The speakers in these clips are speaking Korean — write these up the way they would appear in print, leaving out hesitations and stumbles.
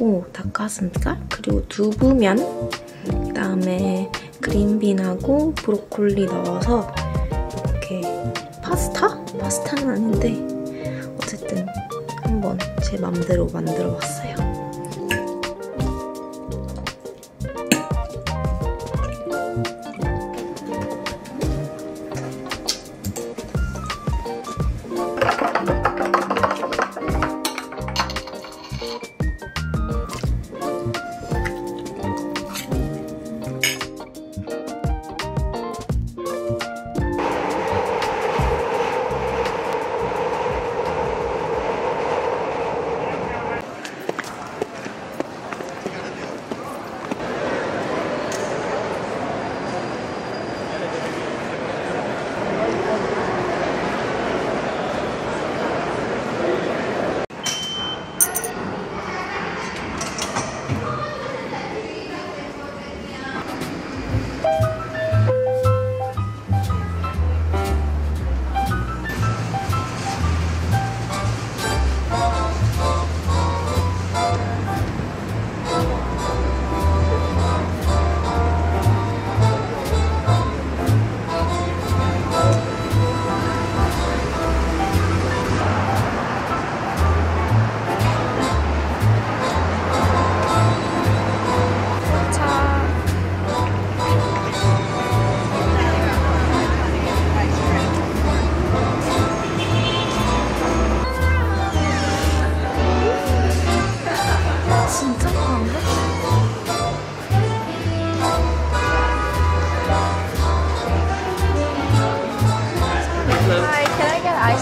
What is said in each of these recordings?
하고 닭가슴살, 그리고 두부면, 그다음에 그린빈하고 브로콜리 넣어서 이렇게 파스타는 아닌데 어쨌든 한번 제 맘대로 만들어봤어요.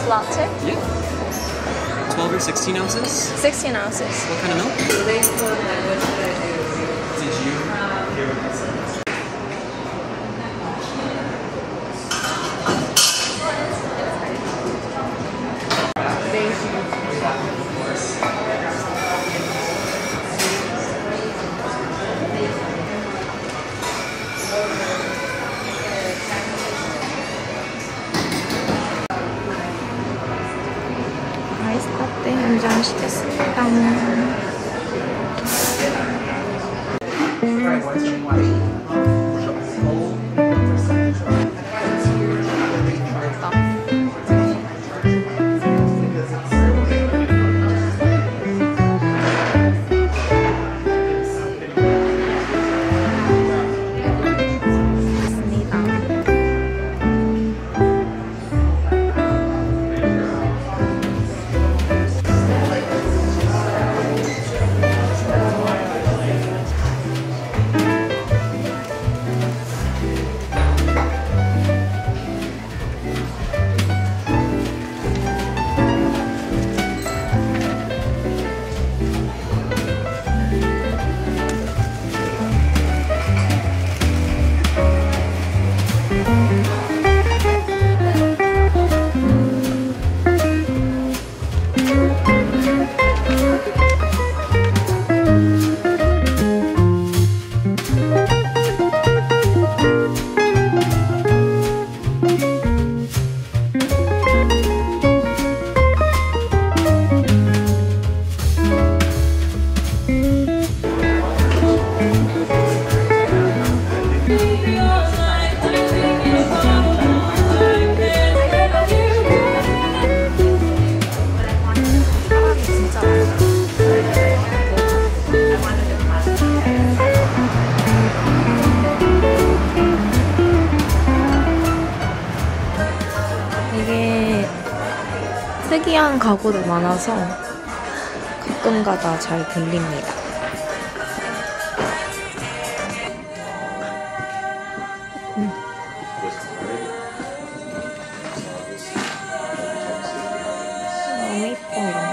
Latte? Yeah. 12 or 16 ounces? 16 ounces. What kind of milk? Did you? 아이스 라떼 한 잔 시켰습니다. 특이한 가구도 많아서 가끔가다 잘 들립니다. 너무 이뻐요.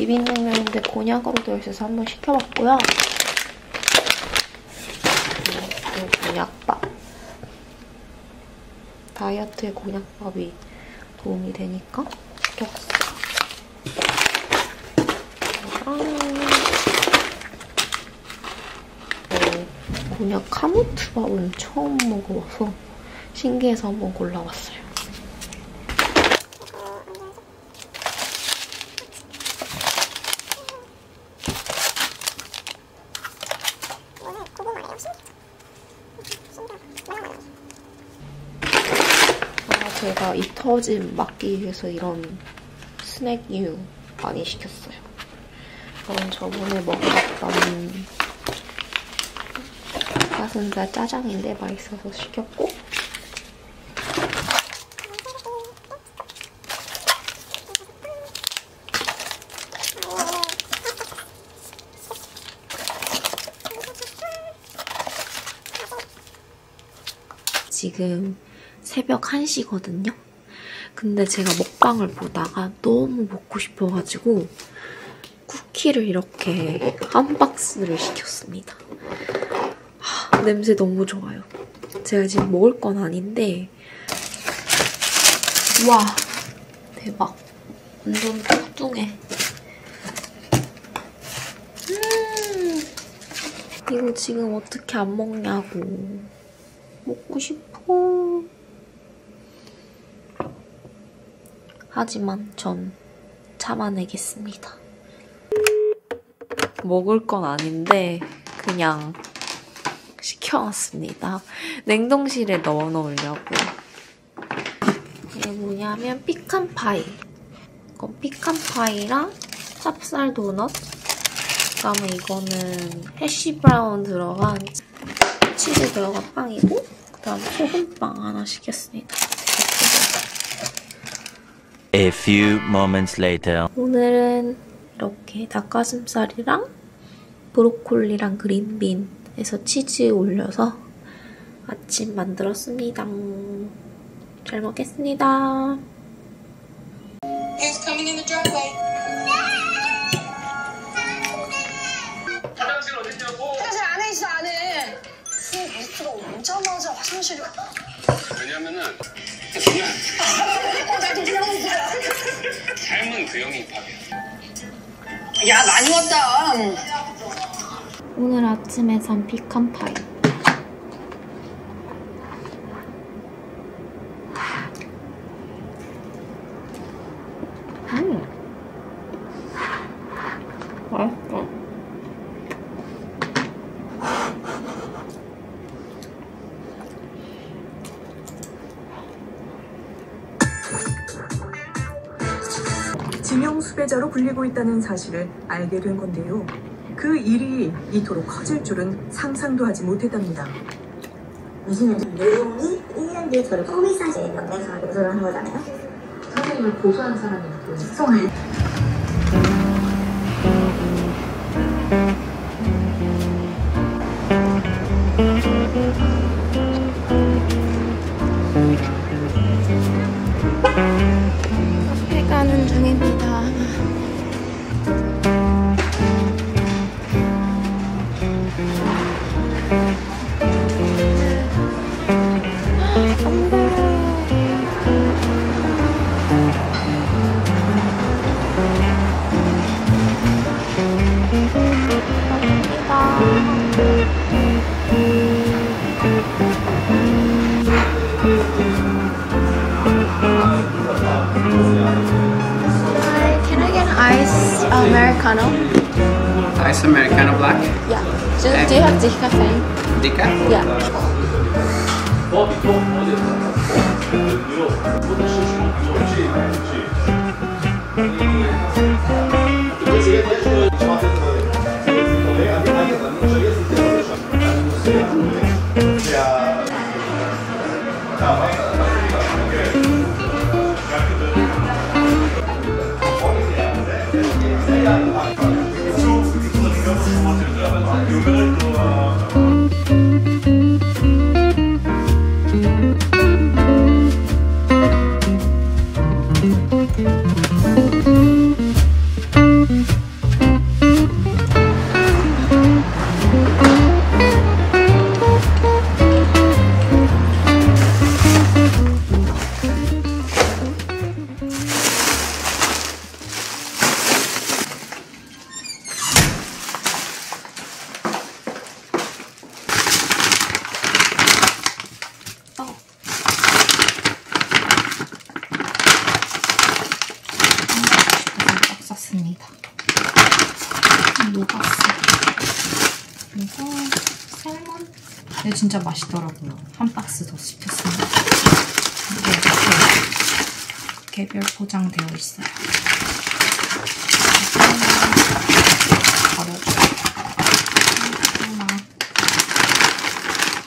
비빔냉면인데 곤약으로 되어 있어서 한번 시켜봤고요. 그리고 곤약밥. 다이어트에 곤약밥이 도움이 되니까 시켜봤어요. 곤약 카무트밥은 처음 먹어봐서 신기해서 한번 골라봤어요. 제가 입 터짐 막기 위해서 이런 스낵류 많이 시켰어요. 이건 저번에 먹어봤던 닭가슴살 짜장인데 맛있어서 시켰고, 지금 새벽 1시거든요? 근데 제가 먹방을 보다가 너무 먹고 싶어가지고 쿠키를 이렇게 한 박스를 시켰습니다. 냄새 너무 좋아요. 제가 지금 먹을 건 아닌데, 와, 대박. 완전 뚱뚱해. 이거 지금 어떻게 안 먹냐고. 먹고 싶어. 하지만 전 참아내겠습니다. 먹을 건 아닌데 그냥 시켜왔습니다. 냉동실에 넣어놓으려고. 이게 뭐냐면 피칸파이. 이건 피칸파이랑 찹쌀 도넛. 그다음에 이거는 해시브라운 들어간 치즈 들어간 빵이고, 그다음 소금빵 하나 시켰습니다. A few moments later. 오늘은 이렇게 닭가슴살이랑 브로콜리랑 그린빈에서 치즈 올려서 아침 만들었습니다. 잘 먹겠습니다. Who's coming in the driveway? 화장실 어딨냐고? 화장실 안에 있어, 안에. 무슨 게스트가 오자마자 화장실을. 왜냐면은 나도 그냥 있어요. 삶은 그 형이 밥이야. 야, 많이 왔다. 오늘 아침에 산 피칸파이. 맛있어. 지명 수배자로 불리고 있다는 사실을 알게 된 건데요. 그 일이 이토록 커질 줄은 상상도 하지 못했답니다. 무슨 내용이 1년 뒤에 저를 허위사실 명백하게 고소를 한 거잖아요. 선생님을 고소한 사람이 누구예요? 카페 가는 중입니다. Can I get an ice Americano? Ice Americano Black. Yeah. Do you have decaf? Decaf? Yeah. 샀습니다. 노바스. 그리고 셀몬. 이거 진짜 맛있더라고요. 한 박스 더 시켰습니다. 이게 이렇게 개별 포장되어 있어요.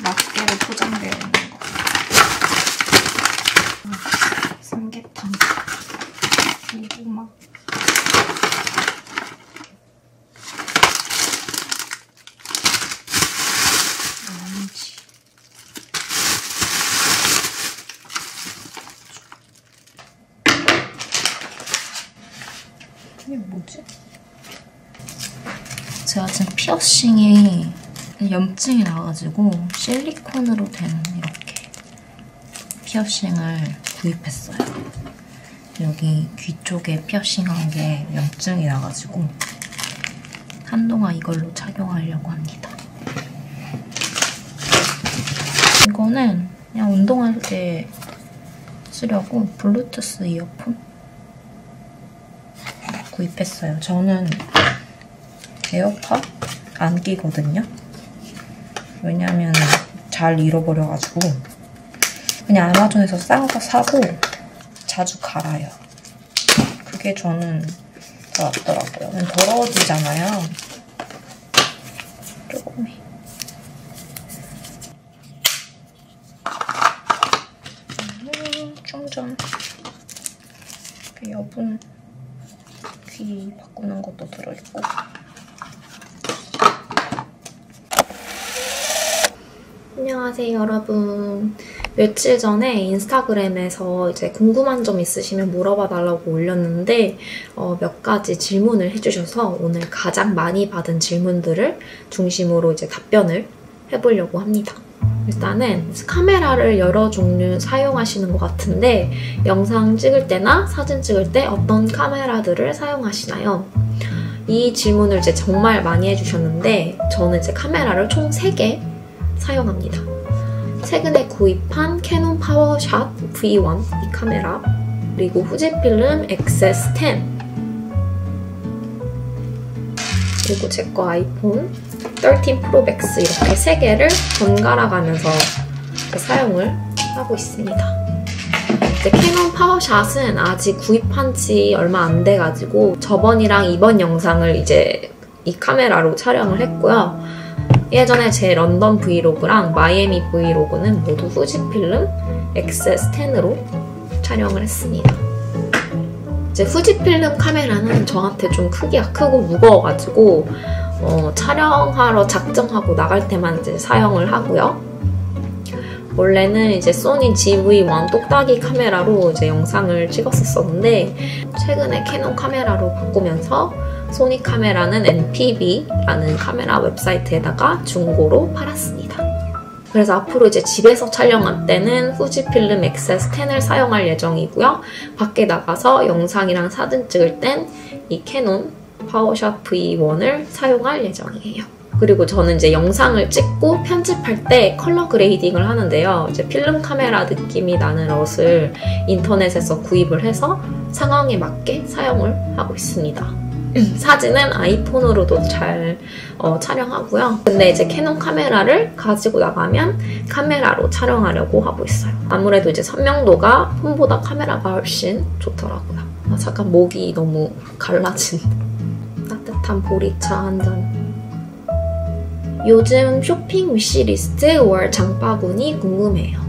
낱개로 포장되어 있는 거. 삼계탕. 고구마. 이게 뭐지? 제가 지금 피어싱이 염증이 나가지고 실리콘으로 된 이렇게 피어싱을 구입했어요. 여기 귀 쪽에 피어싱한 게 염증이 나가지고 한동안 이걸로 착용하려고 합니다. 이거는 그냥 운동할 때 쓰려고 블루투스 이어폰 구입했어요. 저는 에어팟 안 끼거든요. 왜냐면 잘 잃어버려가지고 그냥 아마존에서 싼 거 사고 자주 갈아요. 그게 저는 더 낫더라고요. 더러워지잖아요. 조금 해. 충전. 여분 귀 바꾸는 것도 들어있고. 안녕하세요 여러분. 며칠 전에 인스타그램에서 이제 궁금한 점 있으시면 물어봐 달라고 올렸는데 몇 가지 질문을 해주셔서 오늘 가장 많이 받은 질문들을 중심으로 이제 답변을 해보려고 합니다. 일단은 카메라를 여러 종류 사용하시는 것 같은데 영상 찍을 때나 사진 찍을 때 어떤 카메라들을 사용하시나요? 이 질문을 이제 정말 많이 해주셨는데 저는 이제 카메라를 총 3개 사용합니다. 최근에 구입한 캐논 파워샷 V1 이 카메라, 그리고 후지필름 XS10, 그리고 제 거 아이폰 13 프로 맥스 이렇게 3개를 번갈아 가면서 사용을 하고 있습니다. 이제 캐논 파워샷은 아직 구입한 지 얼마 안 돼가지고 저번이랑 이번 영상을 이제 이 카메라로 촬영을 했고요. 예전에 제 런던 브이로그랑 마이애미 브이로그는 모두 후지필름 XS10으로 촬영을 했습니다. 이제 후지필름 카메라는 저한테 좀 크기가 크고 무거워가지고 촬영하러 작정하고 나갈 때만 이제 사용을 하고요. 원래는 이제 소니 GV1 똑딱이 카메라로 이제 영상을 찍었었는데 최근에 캐논 카메라로 바꾸면서 소니 카메라는 NPB라는 카메라 웹사이트에다가 중고로 팔았습니다. 그래서 앞으로 이제 집에서 촬영할 때는 후지필름 XS10을 사용할 예정이고요. 밖에 나가서 영상이랑 사진 찍을 땐 이 캐논 파워샷 V1을 사용할 예정이에요. 그리고 저는 이제 영상을 찍고 편집할 때 컬러 그레이딩을 하는데요. 이제 필름 카메라 느낌이 나는 롯을 인터넷에서 구입을 해서 상황에 맞게 사용을 하고 있습니다. 사진은 아이폰으로도 잘 촬영하고요. 근데 이제 캐논 카메라를 가지고 나가면 카메라로 촬영하려고 하고 있어요. 아무래도 이제 선명도가 폰보다 카메라가 훨씬 좋더라고요. 잠깐 목이 너무 갈라진 따뜻한 보리차 한 잔. 요즘 쇼핑 위시리스트 월 장바구니 궁금해요.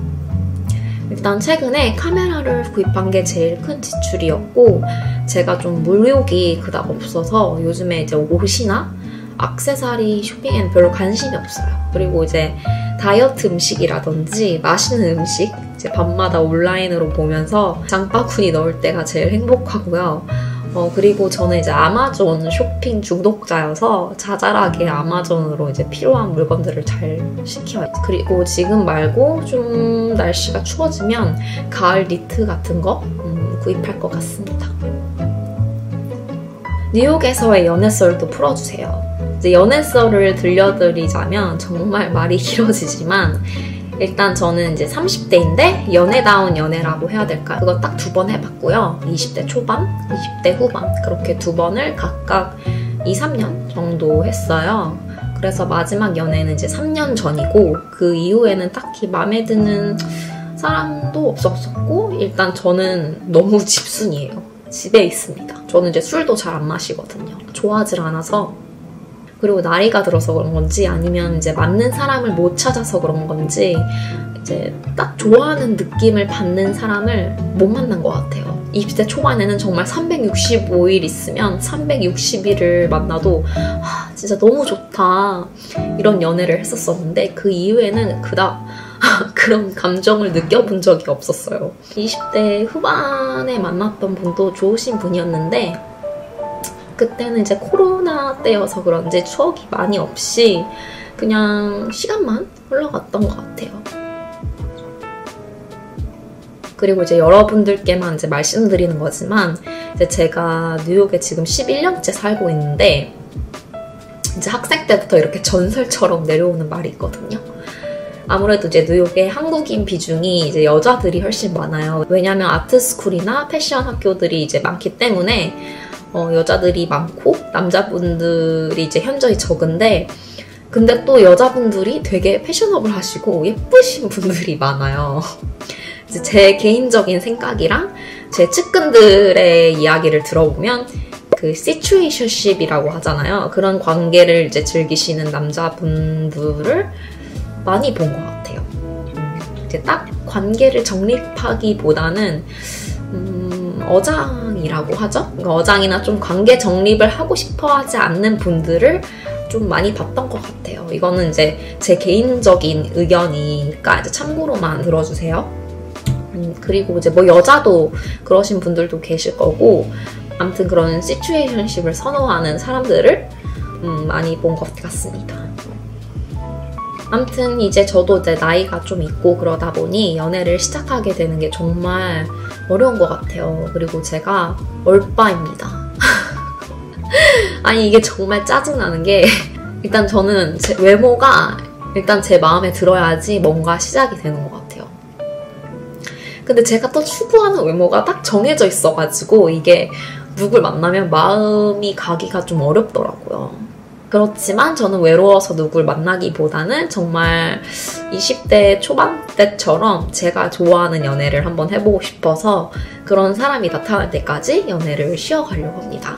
일단 최근에 카메라를 구입한 게 제일 큰 지출이었고 제가 좀 물욕이 그닥 없어서 요즘에 이제 옷이나 액세서리 쇼핑에는 별로 관심이 없어요. 그리고 이제 다이어트 음식이라든지 맛있는 음식 이제 밤마다 온라인으로 보면서 장바구니 넣을 때가 제일 행복하고요. 그리고 저는 이제 아마존 쇼핑 중독자여서 자잘하게 아마존으로 이제 필요한 물건들을 잘 시켜요. 그리고 지금 말고 좀 날씨가 추워지면 가을 니트 같은 거 구입할 것 같습니다. 뉴욕에서의 연애썰도 풀어주세요. 이제 연애썰을 들려드리자면 정말 말이 길어지지만 일단 저는 이제 30대인데 연애다운 연애라고 해야 될까요? 그거 딱 2번 해봤고요. 20대 초반, 20대 후반 그렇게 2번을 각각 2, 3년 정도 했어요. 그래서 마지막 연애는 이제 3년 전이고 그 이후에는 딱히 마음에 드는 사람도 없었고 일단 저는 너무 집순이에요. 집에 있습니다. 저는 이제 술도 잘 안 마시거든요. 좋아하질 않아서 그리고 나이가 들어서 그런 건지 아니면 이제 맞는 사람을 못 찾아서 그런 건지 이제 딱 좋아하는 느낌을 받는 사람을 못 만난 것 같아요. 20대 초반에는 정말 365일 있으면 360일을 만나도 진짜 너무 좋다 이런 연애를 했었었는데 그 이후에는 그닥 그런 감정을 느껴본 적이 없었어요. 20대 후반에 만났던 분도 좋으신 분이었는데 그때는 이제 코로나 때여서 그런지 추억이 많이 없이 그냥 시간만 흘러갔던 것 같아요. 그리고 이제 여러분들께만 이제 말씀드리는 거지만 이제 제가 뉴욕에 지금 11년째 살고 있는데 이제 학생 때부터 이렇게 전설처럼 내려오는 말이 있거든요. 아무래도 이제 뉴욕의 한국인 비중이 이제 여자들이 훨씬 많아요. 왜냐면 아트스쿨이나 패션 학교들이 이제 많기 때문에 여자들이 많고 남자분들이 이제 현저히 적은데 근데 또 여자분들이 되게 패셔너블 하시고 예쁘신 분들이 많아요. 이제 제 개인적인 생각이랑 제 측근들의 이야기를 들어보면 그 시츄에이션십이라고 하잖아요. 그런 관계를 이제 즐기시는 남자분들을 많이 본 것 같아요. 이제 딱 관계를 정립하기보다는 어장이라고 하죠? 그러니까 어장이나 좀 관계 정립을 하고 싶어 하지 않는 분들을 좀 많이 봤던 것 같아요. 이거는 이제 제 개인적인 의견이니까 이제 참고로만 들어주세요. 그리고 이제 뭐 여자도 그러신 분들도 계실 거고 아무튼 그런 시츄에이션십을 선호하는 사람들을 많이 본 것 같습니다. 아무튼 이제 저도 이제 나이가 좀 있고 그러다 보니 연애를 시작하게 되는 게 정말 어려운 것 같아요. 그리고 제가 얼빠입니다. 아니 이게 정말 짜증나는 게 일단 저는 제 외모가 일단 제 마음에 들어야지 뭔가 시작이 되는 것 같아요. 근데 제가 또 추구하는 외모가 딱 정해져 있어가지고 이게 누굴 만나면 마음이 가기가 좀 어렵더라고요. 그렇지만 저는 외로워서 누굴 만나기보다는 정말 20대 초반 때처럼 제가 좋아하는 연애를 한번 해보고 싶어서 그런 사람이 나타날 때까지 연애를 쉬어가려고 합니다.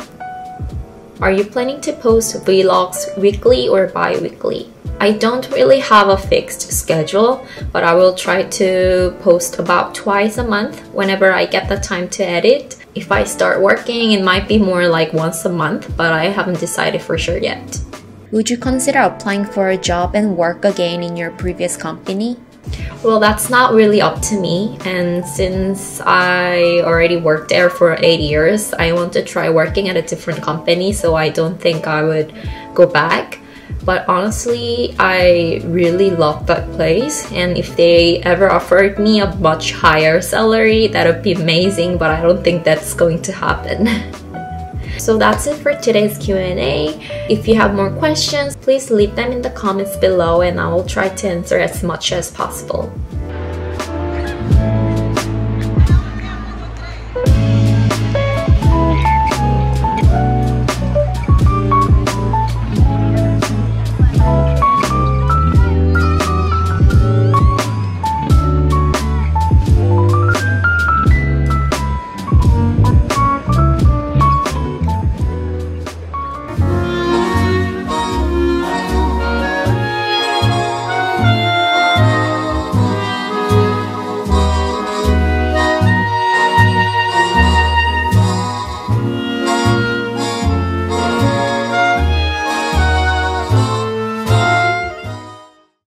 Are you planning to post vlogs weekly or bi-weekly? I don't really have a fixed schedule, but I will try to post about twice a month whenever I get the time to edit. If I start working, it might be more like once a month, but I haven't decided for sure yet. Would you consider applying for a job and work again in your previous company? Well, that's not really up to me, and since I already worked there for 8 years, I want to try working at a different company, so I don't think I would go back. But honestly, I really love that place, and if they ever offered me a much higher salary, that would be amazing, but I don't think that's going to happen. So that's it for today's Q&A. If you have more questions, please leave them in the comments below and I will try to answer as much as possible.